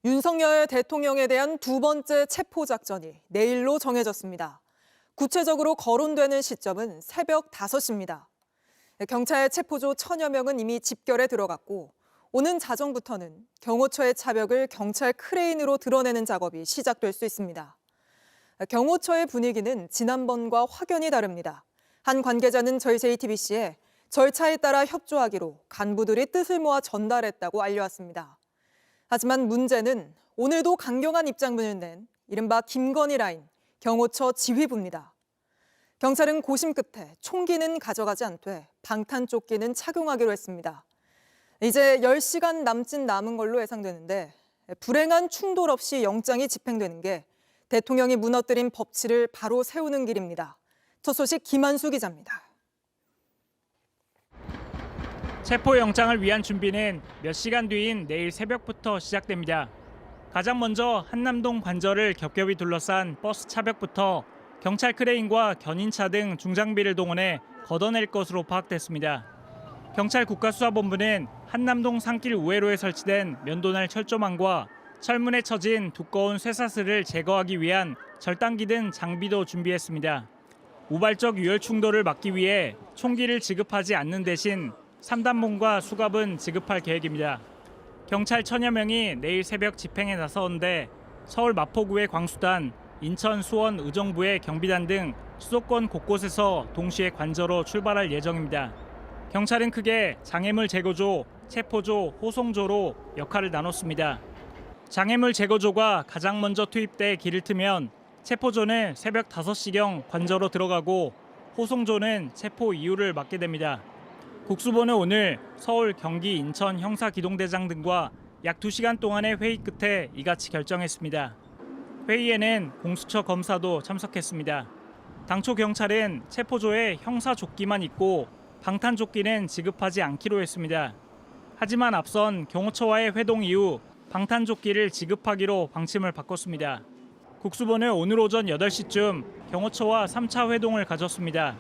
윤석열 대통령에 대한 두 번째 체포작전이 내일로 정해졌습니다. 구체적으로 거론되는 시점은 새벽 5시입니다. 경찰 체포조 1000여 명은 이미 집결에 들어갔고 오는 자정부터는 경호처의 차벽을 경찰 크레인으로 드러내는 작업이 시작될 수 있습니다. 경호처의 분위기는 지난번과 확연히 다릅니다. 한 관계자는 저희 JTBC에 절차에 따라 협조하기로 간부들이 뜻을 모아 전달했다고 알려왔습니다. 하지만 문제는 오늘도 강경한 입장문을 낸 이른바 김건희 라인 경호처 지휘부입니다. 경찰은 고심 끝에 총기는 가져가지 않되 방탄조끼는 착용하기로 했습니다. 이제 10시간 남은 걸로 예상되는데 불행한 충돌 없이 영장이 집행되는 게 대통령이 무너뜨린 법치를 바로 세우는 길입니다. 첫 소식 김한수 기자입니다. 체포영장을 위한 준비는 몇 시간 뒤인 내일 새벽부터 시작됩니다. 가장 먼저 한남동 관저를 겹겹이 둘러싼 버스 차벽부터 경찰 크레인과 견인차 등 중장비를 동원해 걷어낼 것으로 파악됐습니다. 경찰 국가수사본부는 한남동 산길 우회로에 설치된 면도날 철조망과 철문에 쳐진 두꺼운 쇠사슬을 제거하기 위한 절단기 등 장비도 준비했습니다. 우발적 유혈 충돌을 막기 위해 총기를 지급하지 않는 대신 3단봉과 수갑은 지급할 계획입니다. 경찰 1000여 명이 내일 새벽 집행에 나서는데 서울 마포구의 광수단, 인천 수원 의정부의 경비단 등 수도권 곳곳에서 동시에 관저로 출발할 예정입니다. 경찰은 크게 장애물 제거조, 체포조, 호송조로 역할을 나눴습니다. 장애물 제거조가 가장 먼저 투입돼 길을 트면 체포조는 새벽 5시경 관저로 들어가고 호송조는 체포 이후를 맡게 됩니다. 국수본은 오늘 서울, 경기, 인천 형사기동대장 등과 약 2시간 동안의 회의 끝에 이같이 결정했습니다. 회의에는 공수처 검사도 참석했습니다. 당초 경찰은 체포조에 형사조끼만 입고 방탄조끼는 지급하지 않기로 했습니다. 하지만 앞선 경호처와의 회동 이후 방탄조끼를 지급하기로 방침을 바꿨습니다. 국수본은 오늘 오전 8시쯤 경호처와 3차 회동을 가졌습니다.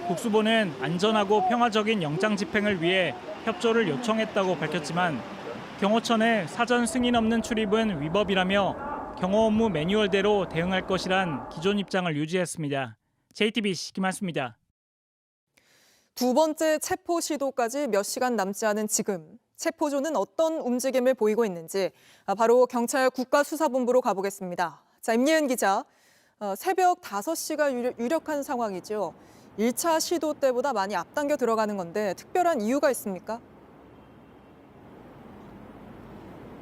국수본은 안전하고 평화적인 영장 집행을 위해 협조를 요청했다고 밝혔지만 경호처는 사전 승인 없는 출입은 위법이라며 경호 업무 매뉴얼대로 대응할 것이란 기존 입장을 유지했습니다. JTBC 김한수입니다. 두 번째 체포 시도까지 몇 시간 남지 않은 지금 체포조는 어떤 움직임을 보이고 있는지 바로 경찰 국가수사본부로 가보겠습니다. 자, 임예은 기자, 새벽 5시가 유력한 상황이죠. 1차 시도 때보다 많이 앞당겨 들어가는 건데 특별한 이유가 있습니까?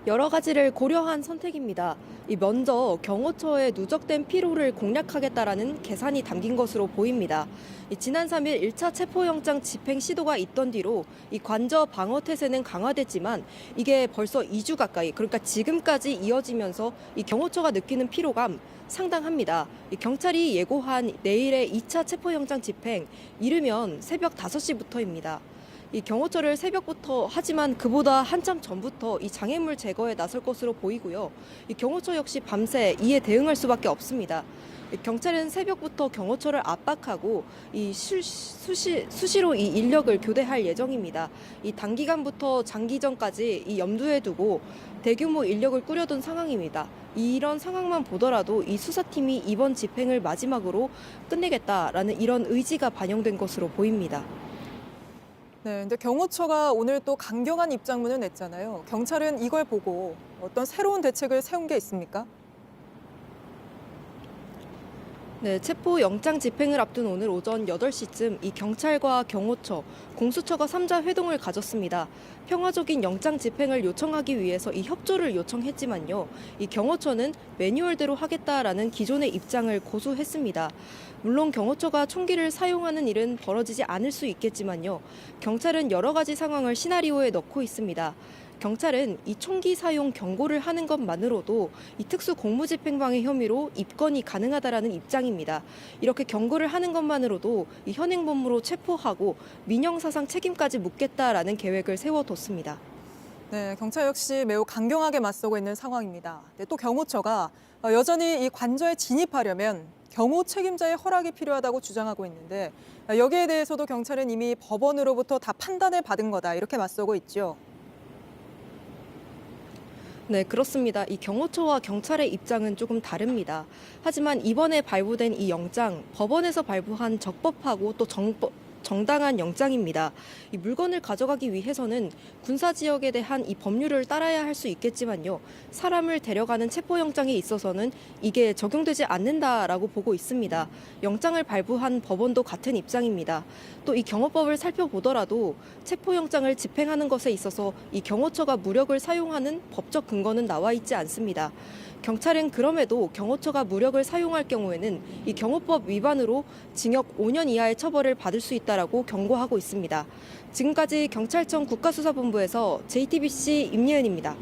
여러 가지를 고려한 선택입니다. 먼저 경호처의 누적된 피로를 공략하겠다라는 계산이 담긴 것으로 보입니다. 지난 3일 1차 체포영장 집행 시도가 있던 뒤로 이 관저 방어 태세는 강화됐지만 이게 벌써 2주 가까이, 그러니까 지금까지 이어지면서 이 경호처가 느끼는 피로감 상당합니다. 경찰이 예고한 내일의 2차 체포영장 집행, 이르면 새벽 5시부터입니다. 이 경호처를 새벽부터 하지만 그보다 한참 전부터 이 장애물 제거에 나설 것으로 보이고요. 이 경호처 역시 밤새 이에 대응할 수밖에 없습니다. 경찰은 새벽부터 경호처를 압박하고 이 수시로 이 인력을 교대할 예정입니다. 이 단기간부터 장기전까지 이 염두에 두고 대규모 인력을 꾸려둔 상황입니다. 이런 상황만 보더라도 이 수사팀이 이번 집행을 마지막으로 끝내겠다라는 이런 의지가 반영된 것으로 보입니다. 네, 근데 경호처가 오늘 또 강경한 입장문을 냈잖아요. 경찰은 이걸 보고 어떤 새로운 대책을 세운 게 있습니까? 네, 체포 영장 집행을 앞둔 오늘 오전 8시쯤 이 경찰과 경호처, 공수처가 3자 회동을 가졌습니다. 평화적인 영장 집행을 요청하기 위해서 이 협조를 요청했지만요. 이 경호처는 매뉴얼대로 하겠다라는 기존의 입장을 고수했습니다. 물론 경호처가 총기를 사용하는 일은 벌어지지 않을 수 있겠지만요. 경찰은 여러 가지 상황을 시나리오에 넣고 있습니다. 경찰은 이 총기 사용 경고를 하는 것만으로도 이 특수 공무집행방해 혐의로 입건이 가능하다라는 입장입니다. 이렇게 경고를 하는 것만으로도 이 현행범으로 체포하고 민형사상 책임까지 묻겠다라는 계획을 세워뒀습니다. 네, 경찰 역시 매우 강경하게 맞서고 있는 상황입니다. 네, 또 경호처가 여전히 이 관저에 진입하려면 경호 책임자의 허락이 필요하다고 주장하고 있는데 여기에 대해서도 경찰은 이미 법원으로부터 다 판단을 받은 거다 이렇게 맞서고 있죠. 네, 그렇습니다. 이 경호처와 경찰의 입장은 조금 다릅니다. 하지만 이번에 발부된 이 영장, 법원에서 발부한 적법하고 또 정당한 영장입니다. 이 물건을 가져가기 위해서는 군사 지역에 대한 이 법률을 따라야 할 수 있겠지만요. 사람을 데려가는 체포영장에 있어서는 이게 적용되지 않는다라고 보고 있습니다. 영장을 발부한 법원도 같은 입장입니다. 또 이 경호법을 살펴보더라도 체포영장을 집행하는 것에 있어서 이 경호처가 무력을 사용하는 법적 근거는 나와 있지 않습니다. 경찰은 그럼에도 경호처가 무력을 사용할 경우에는 이 경호법 위반으로 징역 5년 이하의 처벌을 받을 수 있다라고 경고하고 있습니다. 지금까지 경찰청 국가수사본부에서 JTBC 임예은입니다.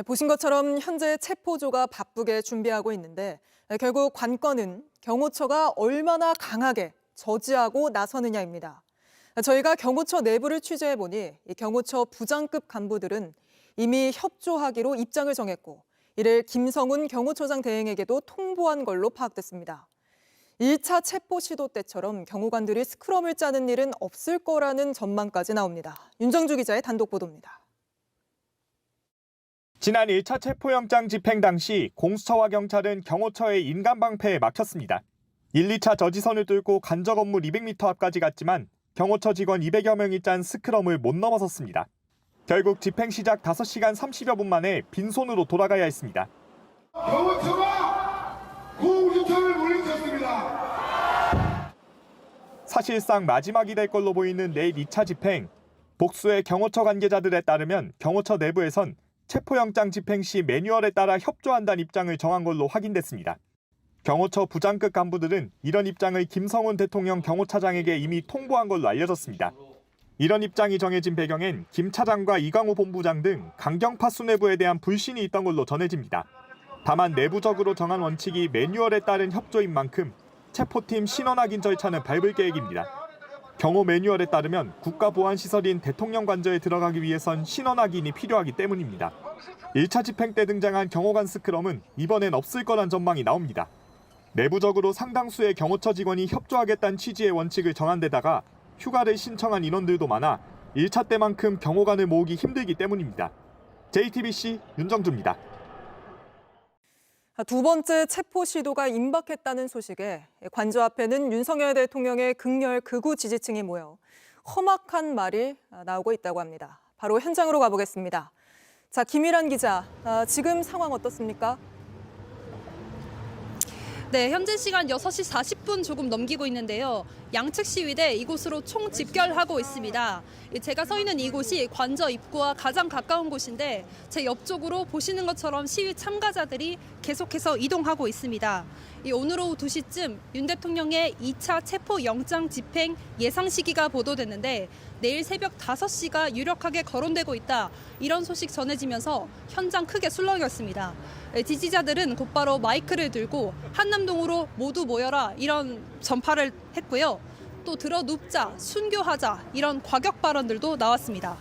보신 것처럼 현재 체포조가 바쁘게 준비하고 있는데 결국 관건은 경호처가 얼마나 강하게 저지하고 나서느냐입니다. 저희가 경호처 내부를 취재해보니 이 경호처 부장급 간부들은 이미 협조하기로 입장을 정했고 이를 김성훈 경호처장 대행에게도 통보한 걸로 파악됐습니다. 1차 체포 시도 때처럼 경호관들이 스크럼을 짜는 일은 없을 거라는 전망까지 나옵니다. 윤정주 기자의 단독 보도입니다. 지난 1차 체포영장 집행 당시 공수처와 경찰은 경호처의 인간방패에 막혔습니다. 1, 2차 저지선을 뚫고 간저 건물 200m 앞까지 갔지만 경호처 직원 200여 명이 짠 스크럼을 못 넘어섰습니다. 결국 집행 시작 5시간 30여 분 만에 빈손으로 돌아가야 했습니다. 경호처가 공수처를 물리쳤습니다. 사실상 마지막이 될 걸로 보이는 내일 2차 집행. 복수의 경호처 관계자들에 따르면 경호처 내부에선 체포영장 집행 시 매뉴얼에 따라 협조한다는 입장을 정한 걸로 확인됐습니다. 경호처 부장급 간부들은 이런 입장을 김성훈 대통령 경호차장에게 이미 통보한 걸로 알려졌습니다. 이런 입장이 정해진 배경엔 김 차장과 이광우 본부장 등 강경파 수뇌부에 대한 불신이 있던 걸로 전해집니다. 다만 내부적으로 정한 원칙이 매뉴얼에 따른 협조인 만큼 체포팀 신원 확인 절차는 밟을 계획입니다. 경호 매뉴얼에 따르면 국가보안시설인 대통령 관저에 들어가기 위해선 신원 확인이 필요하기 때문입니다. 1차 집행 때 등장한 경호관 스크럼은 이번엔 없을 거란 전망이 나옵니다. 내부적으로 상당수의 경호처 직원이 협조하겠다는 취지의 원칙을 정한 데다가 휴가를 신청한 인원들도 많아 1차 때만큼 경호관을 모으기 힘들기 때문입니다. JTBC 윤정주입니다. 두 번째 체포 시도가 임박했다는 소식에 관저 앞에는 윤석열 대통령의 극렬 극우 지지층이 모여 험악한 말이 나오고 있다고 합니다. 바로 현장으로 가보겠습니다. 자, 김일환 기자, 지금 상황 어떻습니까? 네, 현재 시간 6시 40분 조금 넘기고 있는데요. 양측 시위대 이곳으로 총 집결하고 있습니다. 제가 서 있는 이곳이 관저 입구와 가장 가까운 곳인데 제 옆쪽으로 보시는 것처럼 시위 참가자들이 계속해서 이동하고 있습니다. 오늘 오후 2시쯤 윤 대통령의 2차 체포 영장 집행 예상 시기가 보도됐는데 내일 새벽 5시가 유력하게 거론되고 있다. 이런 소식 전해지면서 현장 크게 술렁였습니다. 지지자들은 곧바로 마이크를 들고 한남동으로 모두 모여라 이런 전파를 했고요. 또 들어 눕자, 순교하자 이런 과격 발언들도 나왔습니다.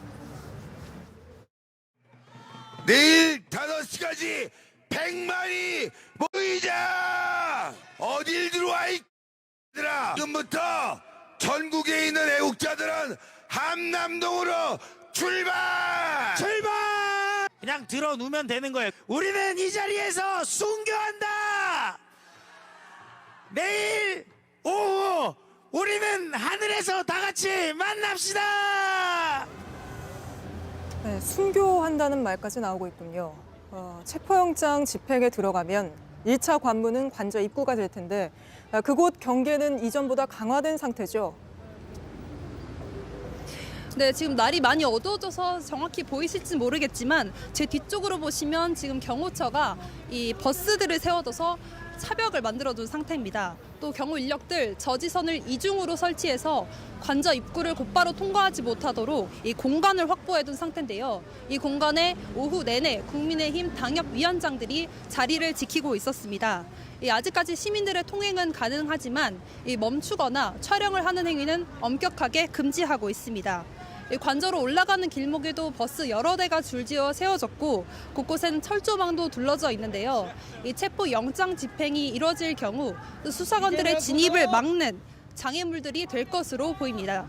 내일 5시까지 100만이 모이자. 어딜 들어와 이들아. 지금부터 전국에 있는 애국자들은 한남동으로 출발. 그냥 들어 누우면 되는 거예요. 우리는 이 자리에서 순교한다. 내일 오후 우리는 하늘에서 다 같이 만납시다. 네, 순교한다는 말까지 나오고 있군요. 체포영장 집행에 들어가면 1차 관문은 관저 입구가 될 텐데 그곳 경계는 이전보다 강화된 상태죠. 네, 지금 날이 많이 어두워져서 정확히 보이실지 모르겠지만 제 뒤쪽으로 보시면 지금 경호처가 이 버스들을 세워둬서 차벽을 만들어둔 상태입니다. 또 경호 인력들 저지선을 이중으로 설치해서 관저 입구를 곧바로 통과하지 못하도록 이 공간을 확보해둔 상태인데요. 이 공간에 오후 내내 국민의힘 당협위원장들이 자리를 지키고 있었습니다. 아직까지 시민들의 통행은 가능하지만 멈추거나 촬영을 하는 행위는 엄격하게 금지하고 있습니다. 관저로 올라가는 길목에도 버스 여러 대가 줄지어 세워졌고 곳곳엔 철조망도 둘러져 있는데요. 이 체포 영장 집행이 이뤄질 경우 수사관들의 진입을 막는 장애물들이 될 것으로 보입니다.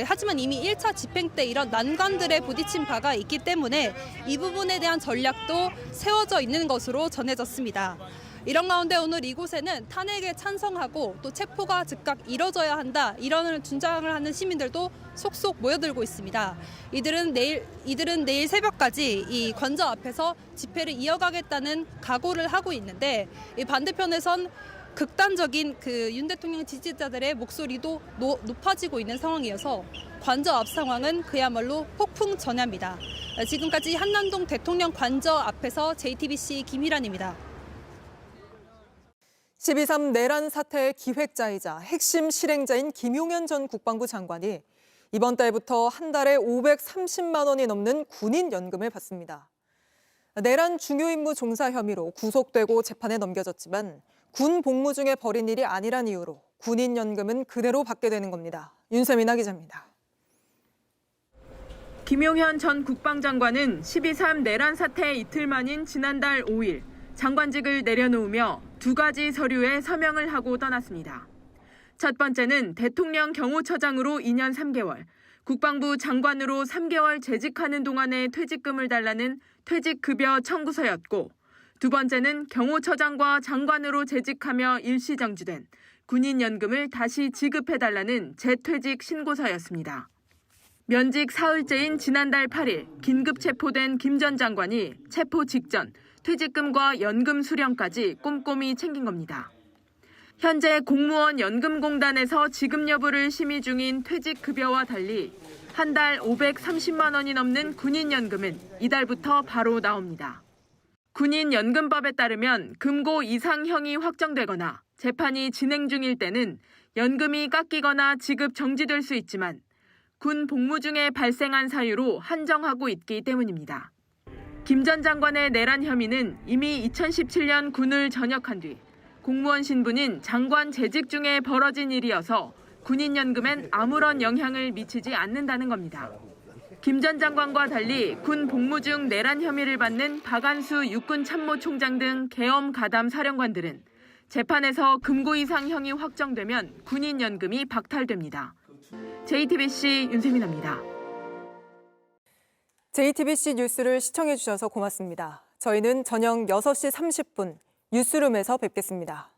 하지만 이미 1차 집행 때 이런 난관들에 부딪힌 바가 있기 때문에 이 부분에 대한 전략도 세워져 있는 것으로 전해졌습니다. 이런 가운데 오늘 이곳에는 탄핵에 찬성하고 또 체포가 즉각 이뤄져야 한다, 이런 주장을 하는 시민들도 속속 모여들고 있습니다. 이들은 내일 새벽까지 이 관저 앞에서 집회를 이어가겠다는 각오를 하고 있는데, 이 반대편에선 극단적인 윤 대통령 지지자들의 목소리도 높아지고 있는 상황이어서 관저 앞 상황은 그야말로 폭풍 전야입니다. 지금까지 한남동 대통령 관저 앞에서 JTBC 김희란입니다. 12.3 내란 사태의 기획자이자 핵심 실행자인 김용현 전 국방부 장관이 이번 달부터 한 달에 530만 원이 넘는 군인연금을 받습니다. 내란 중요임무 종사 혐의로 구속되고 재판에 넘겨졌지만 군 복무 중에 벌인 일이 아니란 이유로 군인연금은 그대로 받게 되는 겁니다. 윤세민아 기자입니다. 김용현 전 국방장관은 12.3 내란 사태 이틀 만인 지난달 5일 장관직을 내려놓으며 두 가지 서류에 서명을 하고 떠났습니다. 첫 번째는 대통령 경호처장으로 2년 3개월, 국방부 장관으로 3개월 재직하는 동안의 퇴직금을 달라는 퇴직급여 청구서였고, 두 번째는 경호처장과 장관으로 재직하며 일시정지된 군인연금을 다시 지급해달라는 재퇴직 신고서였습니다. 면직 사흘째인 지난달 8일 긴급 체포된 김 전 장관이 체포 직전 퇴직금과 연금 수령까지 꼼꼼히 챙긴 겁니다. 현재 공무원 연금공단에서 지급 여부를 심의 중인 퇴직급여와 달리 한 달 530만 원이 넘는 군인연금은 이달부터 바로 나옵니다. 군인연금법에 따르면 금고 이상형이 확정되거나 재판이 진행 중일 때는 연금이 깎이거나 지급 정지될 수 있지만 군 복무 중에 발생한 사유로 한정하고 있기 때문입니다. 김 전 장관의 내란 혐의는 이미 2017년 군을 전역한 뒤 공무원 신분인 장관 재직 중에 벌어진 일이어서 군인연금엔 아무런 영향을 미치지 않는다는 겁니다. 김 전 장관과 달리 군 복무 중 내란 혐의를 받는 박안수 육군참모총장 등 계엄 가담 사령관들은 재판에서 금고 이상 형이 확정되면 군인연금이 박탈됩니다. JTBC 윤세민입니다. JTBC 뉴스를 시청해주셔서 고맙습니다. 저희는 저녁 6시 30분 뉴스룸에서 뵙겠습니다.